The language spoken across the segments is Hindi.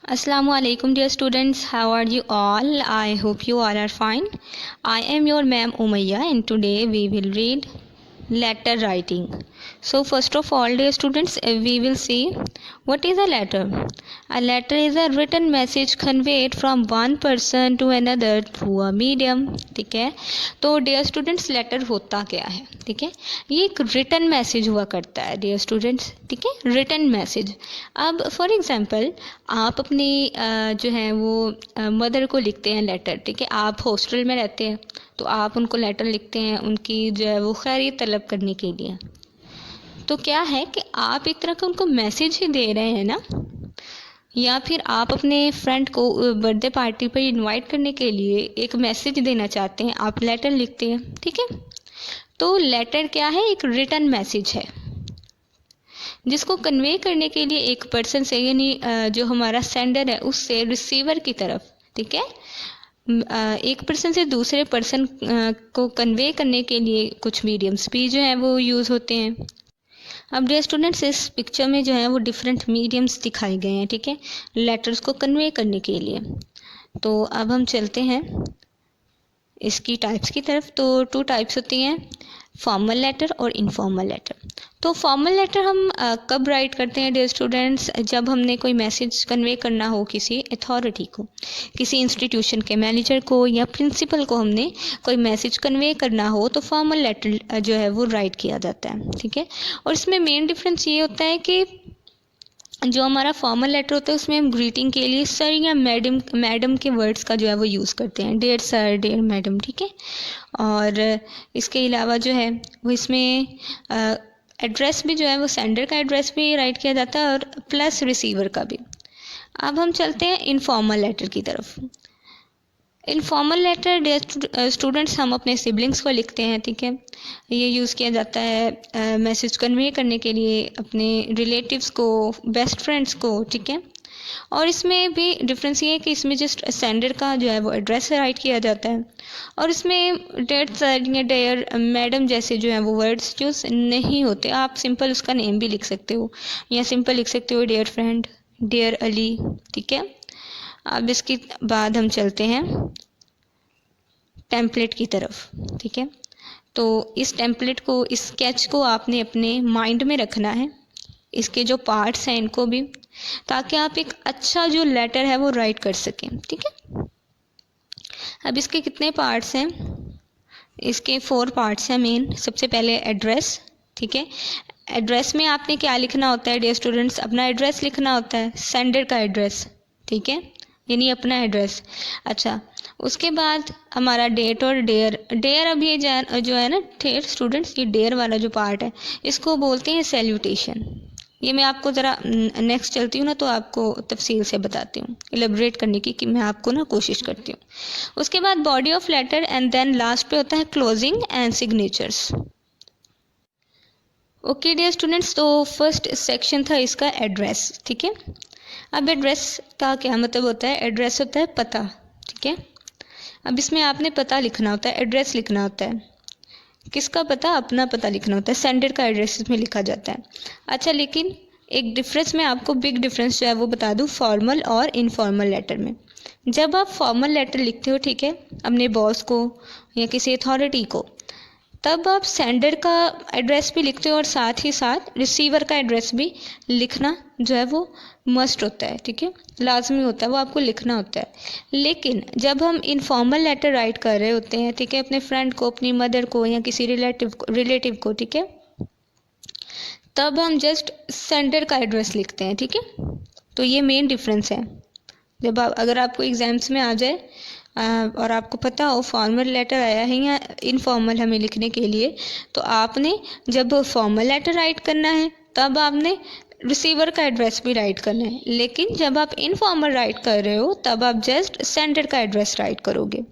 Assalamu alaikum dear students, how are you all? I hope you all are fine. I am your ma'am Umayya and today we will read letter writing. So first of all dear students, we will see what is a letter. A letter is a written message conveyed from one person to another through a medium. ठीक है, तो डियर स्टूडेंट्स लेटर होता क्या है? ठीक है, ये एक रिटन मैसेज हुआ करता है डियर स्टूडेंट्स. ठीक है, रिटन मैसेज. अब फॉर एग्जांपल आप अपनी जो है वो मदर को लिखते हैं लेटर. ठीक है, आप हॉस्टल में रहते हैं तो आप उनको लेटर लिखते हैं उनकी जो है वो खैरियत तलब करने के लिए. तो क्या है कि आप एक तरह का उनको मैसेज ही दे रहे हैं ना, या फिर आप अपने फ्रेंड को बर्थडे पार्टी पर इनवाइट करने के लिए एक मैसेज देना चाहते हैं, आप लेटर लिखते हैं. ठीक है, तो लेटर क्या है? एक रिटन मैसेज है जिसको कन्वे करने के लिए एक पर्सन से, यानी जो हमारा सेंडर है उससे रिसीवर की तरफ. ठीक है, एक पर्सन से दूसरे पर्सन को कन्वे करने के लिए कुछ मीडियम्स भी जो हैं वो यूज़ होते हैं. अब डियर स्टूडेंट्स इस पिक्चर में जो है वो डिफरेंट मीडियम्स दिखाए गए हैं. ठीक है, लेटर्स को कन्वे करने के लिए. तो अब हम चलते हैं इसकी टाइप्स की तरफ. तो 2 टाइप्स होती हैं, फॉर्मल लेटर और इनफॉर्मल लेटर. तो फॉर्मल लेटर हम कब राइट करते हैं डियर स्टूडेंट्स? जब हमने कोई मैसेज कन्वे करना हो किसी अथॉरिटी को, किसी इंस्टीट्यूशन के मैनेजर को या प्रिंसिपल को हमने कोई मैसेज कन्वे करना हो तो फॉर्मल लेटर जो है वो राइट किया जाता है. ठीक है, और इसमें मेन डिफरेंस ये होता है कि जो हमारा फॉर्मल लेटर होता है उसमें हम ग्रीटिंग के लिए सर या मैडम के वर्ड्स का जो है वो यूज़ करते हैं, डियर सर, डियर मैडम. ठीक है, और इसके अलावा जो है वो इसमें एड्रेस भी जो है वो सेंडर का एड्रेस भी राइट किया जाता है और प्लस रिसीवर का भी. अब हम चलते हैं इनफॉर्मल लेटर की तरफ. इनफॉर्मल लेटर डियर स्टूडेंट्स हम अपने सिबलिंग्स को लिखते हैं. ठीक है, ये यूज़ किया जाता है मैसेज कन्वे करने के लिए अपने रिलेटिव्स को, बेस्ट फ्रेंड्स को. ठीक है, और इसमें भी डिफरेंस ये है कि इसमें जस्ट सेंडर का जो है वो एड्रेस राइट किया जाता है और इसमें डेट सर या डेयर मैडम जैसे जो है वो वर्ड्स यूज़ नहीं होते. आप सिंपल उसका नेम भी लिख सकते हो या सिंपल लिख सकते हो डियर फ्रेंड, डियर अली. ठीक है, अब इसके बाद हम चलते हैं टेम्पलेट की तरफ. ठीक है, तो इस टेम्पलेट को, इस स्केच को आपने अपने माइंड में रखना है, इसके जो पार्ट्स हैं इनको भी, ताकि आप एक अच्छा जो लेटर है वो राइट कर सकें. ठीक है, अब इसके कितने पार्ट्स हैं? इसके 4 पार्ट्स हैं मेन. सबसे पहले एड्रेस. ठीक है, एड्रेस में आपने क्या लिखना होता है डियर स्टूडेंट्स? अपना एड्रेस लिखना होता है, सेंडर का एड्रेस. ठीक है, यानी अपना एड्रेस. अच्छा, उसके बाद हमारा डेट और डेयर. डेयर अब ये जो है ना डेयर स्टूडेंट्स, ये डेयर वाला जो पार्ट है इसको बोलते हैं सैल्यूटेशन. ये मैं आपको ज़रा नेक्स्ट चलती हूँ ना तो आपको तफसील से बताती हूँ, एलेबरेट करने की कि मैं आपको ना कोशिश करती हूँ. उसके बाद body of letter and then last पे होता है closing and signatures. Okay dear students, तो फर्स्ट सेक्शन था इसका एड्रेस. ठीक है, अब एड्रेस का क्या मतलब होता है? एड्रेस होता है पता. ठीक है, अब इसमें आपने पता लिखना होता है, एड्रेस लिखना होता है. किसका पता? अपना पता लिखना होता है. सेंडर का एड्रेस इसमें लिखा जाता है. अच्छा, लेकिन एक डिफरेंस मैं आपको, बिग डिफरेंस जो है वो बता दूँ फॉर्मल और इनफॉर्मल लेटर में. जब आप फॉर्मल लेटर लिखते हो, ठीक है, अपने बॉस को या किसी अथॉरिटी को, तब आप सेंडर का एड्रेस भी लिखते हो और साथ ही साथ रिसीवर का एड्रेस भी लिखना जो है वो मस्ट होता है. ठीक है, लाजमी होता है, वो आपको लिखना होता है. लेकिन जब हम इनफॉर्मल लेटर राइट कर रहे होते हैं, ठीक है, अपने फ्रेंड को, अपनी मदर को या किसी रिलेटिव को, ठीक है, तब हम जस्ट सेंडर का एड्रेस लिखते हैं. ठीक है, तो ये मेन डिफरेंस है. जब आप, अगर आपको एग्जाम्स में आ जाए और आपको पता हो फॉर्मल लेटर आया है या इनफॉर्मल हमें लिखने के लिए, तो आपने जब फॉर्मल लेटर राइट करना है तब आपने रिसीवर का एड्रेस भी राइट करना है. लेकिन जब आप इनफॉर्मल राइट कर रहे हो तब आप जस्ट सेंडर का एड्रेस राइट करोगे.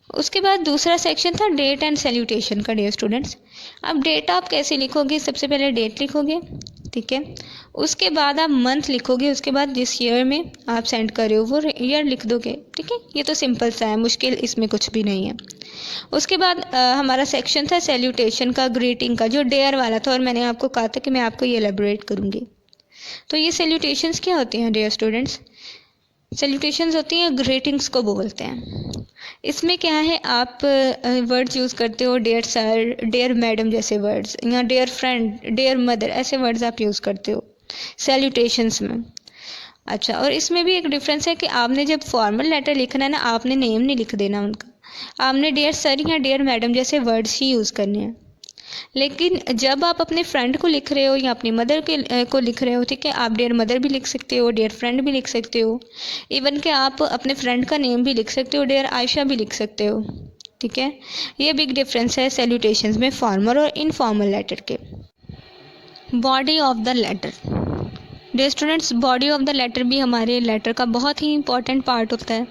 उसके बाद दूसरा सेक्शन था डेट एंड सैल्यूटेशन का डियर स्टूडेंट्स. अब डेट आप कैसे लिखोगे? सबसे पहले डेट लिखोगे. ठीक है, उसके बाद आप मंथ लिखोगे, उसके बाद जिस ईयर में आप सेंड कर रहे हो वो ईयर लिख दोगे. ठीक है, ये तो सिंपल सा है, मुश्किल इसमें कुछ भी नहीं है. उसके बाद हमारा सेक्शन था सैल्यूटेशन का, ग्रीटिंग का, जो डेयर वाला था, और मैंने आपको कहा था कि मैं आपको ये एलेबरेट करूँगी. तो ये सैल्यूटेशंस क्या होती हैं डियर स्टूडेंट्स? सैल्यूटेशंस होती हैं ग्रीटिंग्स को बोलते हैं। इसमें क्या है, आप वर्ड्स यूज़ करते हो डियर सर, डियर मैडम जैसे वर्ड्स, या डियर फ्रेंड, डियर मदर, ऐसे वर्ड्स आप यूज़ करते हो सैल्यूटेशंस में। अच्छा, और इसमें भी एक डिफरेंस है कि आपने जब फॉर्मल लेटर लिखना है ना, आपने नेम नहीं लिख देना उनका, आपने डियर सर या डियर मैडम जैसे वर्ड्स ही यूज़ करने हैं। लेकिन जब आप अपने फ्रेंड को लिख रहे हो या अपनी मदर के को लिख रहे हो, ठीक है, आप डियर मदर भी लिख सकते हो, डियर फ्रेंड भी लिख सकते हो, इवन कि आप अपने फ्रेंड का नेम भी लिख सकते हो, डियर आयशा भी लिख सकते हो, ठीक है। ये बिग डिफरेंस है सैल्यूटेशंस में फॉर्मल और इनफॉर्मल लेटर के। Body of the letter, dear students, body of the letter भी हमारे लेटर का बहुत ही इंपॉर्टेंट पार्ट होता है,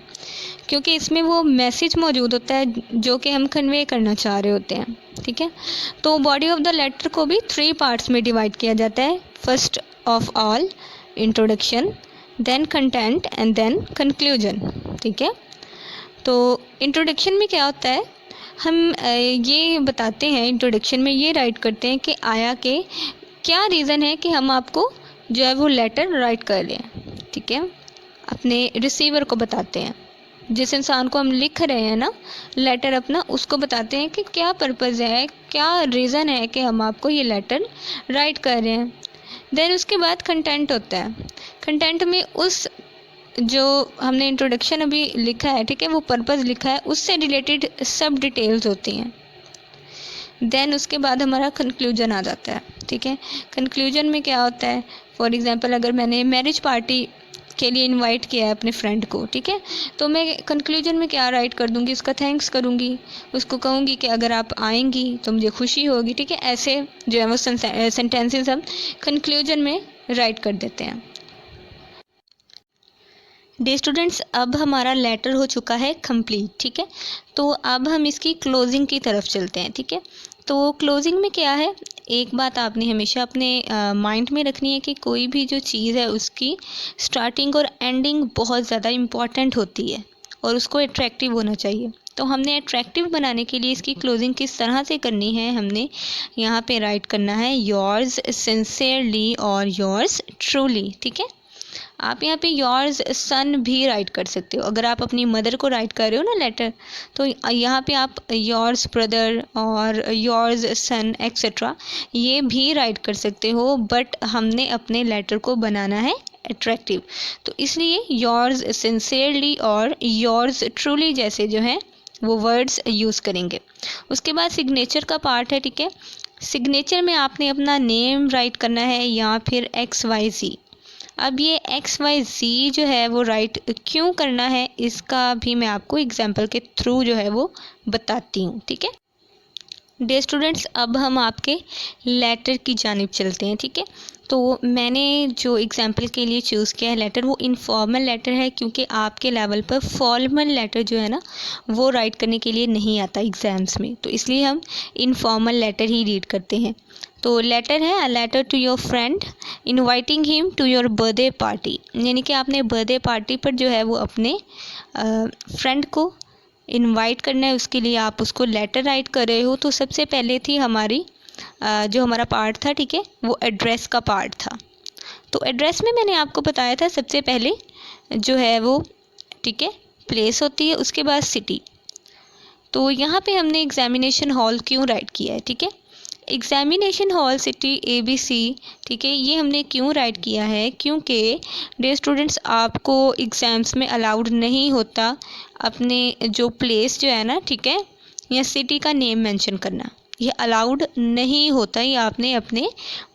क्योंकि इसमें वो मैसेज मौजूद होता है जो कि हम कन्वे करना चाह रहे होते हैं, ठीक है। तो बॉडी ऑफ द लेटर को भी 3 पार्ट्स में डिवाइड किया जाता है। First of all introduction, then content and then conclusion, ठीक है। तो इंट्रोडक्शन में क्या होता है, हम ये बताते हैं, इंट्रोडक्शन में ये राइट करते हैं कि आया के क्या रीज़न है कि हम आपको जो है वो लेटर राइट कर रहे हैं, ठीक है। अपने रिसीवर को बताते हैं, जिस इंसान को हम लिख रहे हैं ना लेटर अपना, उसको बताते हैं कि क्या पर्पज़ है, क्या रीज़न है कि हम आपको ये लेटर राइट कर रहे हैं। देन उसके बाद कंटेंट होता है। कंटेंट में उस जो हमने इंट्रोडक्शन अभी लिखा है, ठीक है, वो पर्पज़ लिखा है, उससे रिलेटेड सब डिटेल्स होती हैं। देन उसके बाद हमारा कंक्लूजन आ जाता है, ठीक है। कंक्लूजन में क्या होता है, फॉर एग्ज़ाम्पल अगर मैंने मैरिज पार्टी के लिए इनवाइट किया है अपने फ्रेंड को, ठीक है, तो मैं कंक्लूजन में क्या राइट कर दूंगी, उसका थैंक्स करूंगी, उसको कहूंगी कि अगर आप आएंगी तो मुझे खुशी होगी, ठीक है। ऐसे जो है वो सेंटेंसेस हम कंक्लूजन में राइट कर देते हैं। डियर स्टूडेंट्स, अब हमारा लेटर हो चुका है कंप्लीट, ठीक है। तो अब हम इसकी क्लोजिंग की तरफ चलते हैं, ठीक है। तो क्लोजिंग में क्या है, एक बात आपने हमेशा अपने माइंड में रखनी है कि कोई भी जो चीज़ है उसकी स्टार्टिंग और एंडिंग बहुत ज़्यादा इम्पॉर्टेंट होती है और उसको अट्रैक्टिव होना चाहिए। तो हमने अट्रैक्टिव बनाने के लिए इसकी क्लोजिंग किस तरह से करनी है, हमने यहाँ पे राइट करना है योर्स सिंसियरली और योर्स ट्रूली, ठीक है। आप यहाँ पे योर्स सन भी राइट कर सकते हो। अगर आप अपनी मदर को राइट कर रहे हो ना लेटर, तो यहाँ पे आप योर्स ब्रदर और योर्स सन एक्सेट्रा ये भी राइट कर सकते हो, बट हमने अपने लेटर को बनाना है अट्रैक्टिव, तो इसलिए योर्स सिंसियरली और योर्स ट्रूली जैसे जो है वो वर्ड्स यूज़ करेंगे। उसके बाद सिग्नेचर का पार्ट है, ठीक है। सिग्नेचर में आपने अपना नेम राइट करना है या फिर XYZ। अब ये XYZ जो है वो राइट क्यों करना है, इसका भी मैं आपको एग्जाम्पल के थ्रू जो है वो बताती हूँ, ठीक है। डियर स्टूडेंट्स, अब हम आपके लेटर की जानिब चलते हैं, ठीक है। तो मैंने जो एग्जाम्पल के लिए चूज़ किया है लेटर, वो इनफॉर्मल लेटर है, क्योंकि आपके लेवल पर फॉर्मल लेटर जो है ना वो राइट करने के लिए नहीं आता एग्ज़ाम्स में, तो इसलिए हम इनफॉर्मल लेटर ही रीड करते हैं। तो लेटर है a letter to your friend inviting him to your birthday party, यानी कि आपने बर्थडे पार्टी पर जो है वो अपने फ्रेंड को इनवाइट करना है, उसके लिए आप उसको लेटर राइट कर रहे हो। तो सबसे पहले थी हमारी जो हमारा पार्ट था, ठीक है, वो एड्रेस का पार्ट था। तो एड्रेस में मैंने आपको बताया था सबसे पहले जो है वो, ठीक है, प्लेस होती है, उसके बाद सिटी। तो यहाँ पे हमने एग्जामिनेशन हॉल क्यों राइट किया है, ठीक है। एग्जामिनेशन हॉल सिटी ABC, ठीक है, ये हमने क्यों राइट किया है, क्योंकि डियर स्टूडेंट्स आपको एग्ज़ाम्स में अलाउड नहीं होता अपने जो प्लेस जो है ना, ठीक है, या सिटी का नेम मेंशन करना, ये अलाउड नहीं होता, ये आपने अपने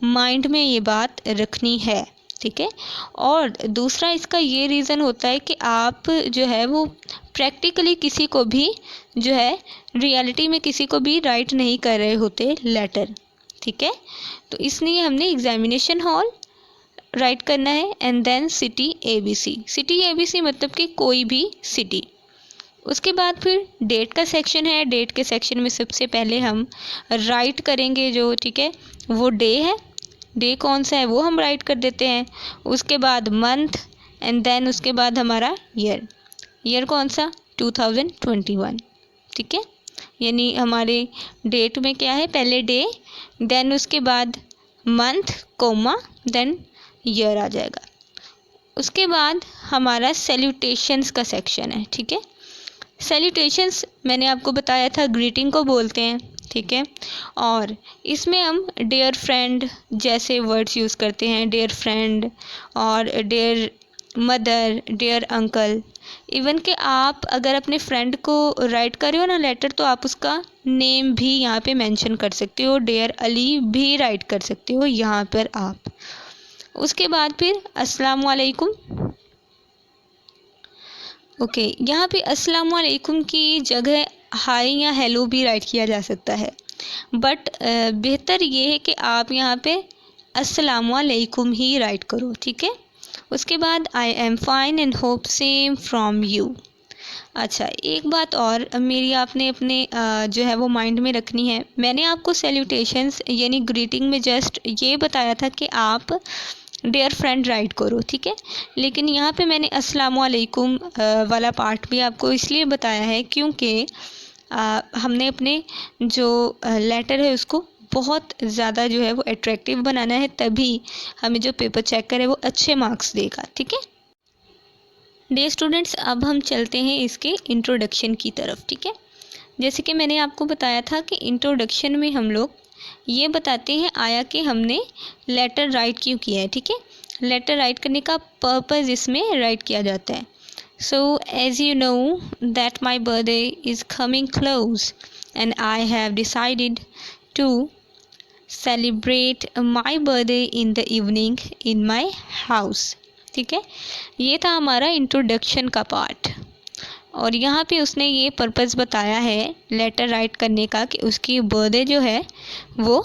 माइंड में ये बात रखनी है, ठीक है। और दूसरा इसका ये रीज़न होता है कि आप जो है वो प्रैक्टिकली किसी को भी जो है रियलिटी में किसी को भी राइट नहीं कर रहे होते लेटर, ठीक है। तो इसलिए हमने एग्जामिनेशन हॉल राइट करना है and then city ABC। City ABC मतलब कि कोई भी सिटी। उसके बाद फिर डेट का सेक्शन है। डेट के सेक्शन में सबसे पहले हम राइट करेंगे जो, ठीक है, वो डे है, डे कौन सा है वो हम राइट कर देते हैं। उसके बाद मंथ एंड देन उसके बाद हमारा ईयर, ईयर कौन सा 2021, ठीक है। यानी हमारे डेट में क्या है, पहले डे, देन उसके बाद मंथ कोमा, देन ईयर आ जाएगा। उसके बाद हमारा सैल्यूटेशंस का सेक्शन है, ठीक है। सैल्यूटेशंस मैंने आपको बताया था ग्रीटिंग को बोलते हैं, ठीक है। और इसमें हम डियर फ्रेंड जैसे वर्ड्स यूज़ करते हैं, डियर फ्रेंड और dear mother, dear uncle. Even कि आप अगर अपने फ्रेंड को राइट कर रहे हो ना लेटर, तो आप उसका नेम भी यहाँ पे मेंशन कर सकते हो, डियर अली भी राइट कर सकते हो यहाँ पर आप। उसके बाद फिर अस्सलाम वालेकुम। ओके, यहाँ पे अस्सलाम वालेकुम की जगह हाय या हेलो भी राइट किया जा सकता है, बट बेहतर ये है कि आप यहाँ पे अस्सलाम वालेकुम ही राइट करो, ठीक है। उसके बाद I am fine and hope same from you. अच्छा, एक बात और मेरी आपने अपने जो है वो माइंड में रखनी है। मैंने आपको सैल्यूटेशंस यानी ग्रीटिंग में जस्ट ये बताया था कि आप डियर फ्रेंड राइट करो, ठीक है। लेकिन यहाँ पे मैंने अस्सलाम वालेकुम वाला पार्ट भी आपको इसलिए बताया है क्योंकि हमने अपने जो लेटर है उसको बहुत ज़्यादा जो है वो अट्रैक्टिव बनाना है, तभी हमें जो पेपर चेकर है वो अच्छे मार्क्स देगा, ठीक है। डियर स्टूडेंट्स, अब हम चलते हैं इसके इंट्रोडक्शन की तरफ, ठीक है। जैसे कि मैंने आपको बताया था कि इंट्रोडक्शन में हम लोग ये बताते हैं आया कि हमने लेटर राइट क्यों किया है, ठीक है। लेटर राइट करने का पर्पज़ इसमें राइट किया जाता है। So as you know that my birthday is coming close and I have decided to celebrate my birthday in the evening in my house, ठीक है। ये था हमारा इंट्रोडक्शन का पार्ट, और यहाँ पे उसने ये पर्पज़ बताया है लेटर राइट करने का कि उसकी बर्थडे जो है वो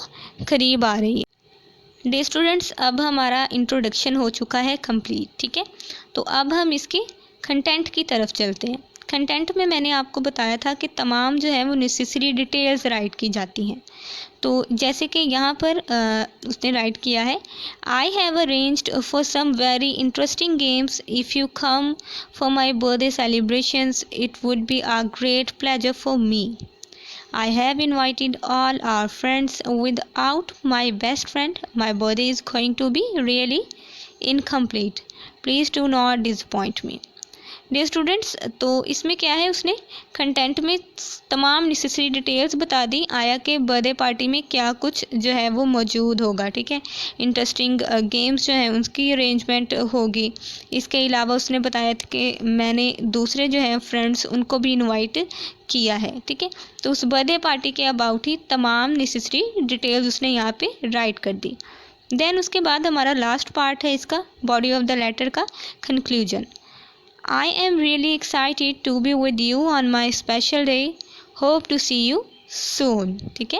करीब आ रही है। डे स्टूडेंट्स, अब हमारा इंट्रोडक्शन हो चुका है कंप्लीट, ठीक है। तो अब हम इसके कंटेंट की तरफ चलते हैं। कंटेंट में मैंने आपको बताया था कि तमाम जो है वो नेसेसरी डिटेल्स राइट की जाती हैं। तो जैसे कि यहाँ पर उसने राइट किया है, I have arranged for some very interesting games if you come for my birthday celebrations it would be a great pleasure for me. I have invited all our friends. Without my best friend, my birthday is going to be really incomplete. Please do not disappoint me. Dear students, तो इसमें क्या है, उसने कंटेंट में तमाम नेसेसरी डिटेल्स बता दी आया के बर्थडे पार्टी में क्या कुछ जो है वो मौजूद होगा, ठीक है। इंटरेस्टिंग गेम्स जो हैं उसकी अरेंजमेंट होगी। इसके अलावा उसने बताया था कि मैंने दूसरे जो हैं फ्रेंड्स उनको भी इनवाइट किया है, ठीक है। तो उस बर्थडे पार्टी के अबाउट ही तमाम नेसेसरी डिटेल्स उसने यहाँ पे राइट कर दी। देन उसके बाद हमारा लास्ट पार्ट है इसका बॉडी ऑफ द लेटर का conclusion. I am really excited to be with you on my special day. Hope to see you soon. ठीक है।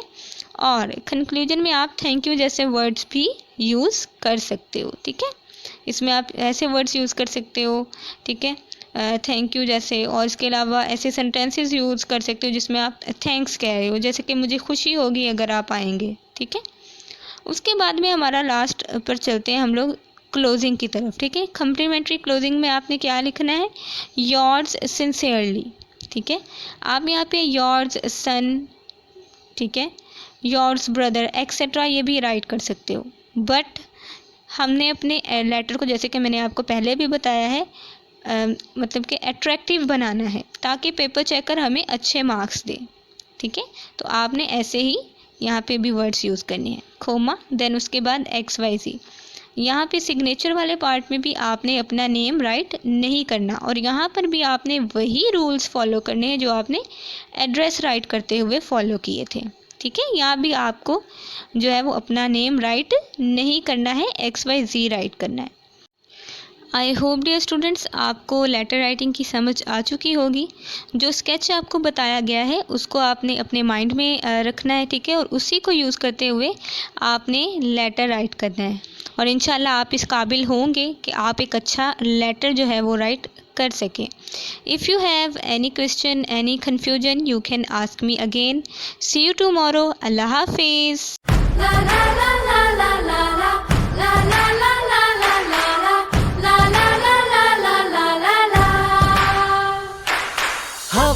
और कंक्लूजन में आप थैंक यू जैसे वर्ड्स भी यूज़ कर सकते हो, ठीक है। इसमें आप ऐसे वर्ड्स यूज़ कर सकते हो, ठीक है, थैंक यू जैसे। और इसके अलावा ऐसे सेंटेंसेस यूज़ कर सकते हो जिसमें आप थैंक्स कह रहे हो, जैसे कि मुझे खुशी होगी अगर आप आएंगे, ठीक है। उसके बाद में हमारा लास्ट पर चलते हैं हम लोग क्लोजिंग की तरफ, ठीक है। कम्प्लीमेंट्री क्लोजिंग में आपने क्या लिखना है, योर्स सिंसियरली, ठीक है। आप यहाँ पे योर्स सन, ठीक है, योर्स ब्रदर एक्सेट्रा ये भी राइट कर सकते हो, बट हमने अपने लेटर को जैसे कि मैंने आपको पहले भी बताया है मतलब कि अट्रैक्टिव बनाना है ताकि पेपर चेकर हमें अच्छे मार्क्स दे, ठीक है। तो आपने ऐसे ही यहाँ पे भी वर्ड्स यूज़ करने हैं, कोमा, देन उसके बाद XYZ। यहाँ पे सिग्नेचर वाले पार्ट में भी आपने अपना नेम राइट नहीं करना, और यहाँ पर भी आपने वही रूल्स फॉलो करने हैं जो आपने एड्रेस राइट करते हुए फॉलो किए थे, ठीक है। यहाँ भी आपको जो है वो अपना नेम राइट नहीं करना है, XYZ राइट करना है। आई होप डियर स्टूडेंट्स आपको लेटर राइटिंग की समझ आ चुकी होगी। जो स्केच आपको बताया गया है उसको आपने अपने माइंड में रखना है, ठीक है, और उसी को यूज़ करते हुए आपने लेटर राइट करना है, और इंशाल्लाह आप इस काबिल होंगे कि आप एक अच्छा लेटर जो है वो राइट कर सकें। If you have any question, any confusion, you can ask me again. See you tomorrow. अल्लाह हाफिज़।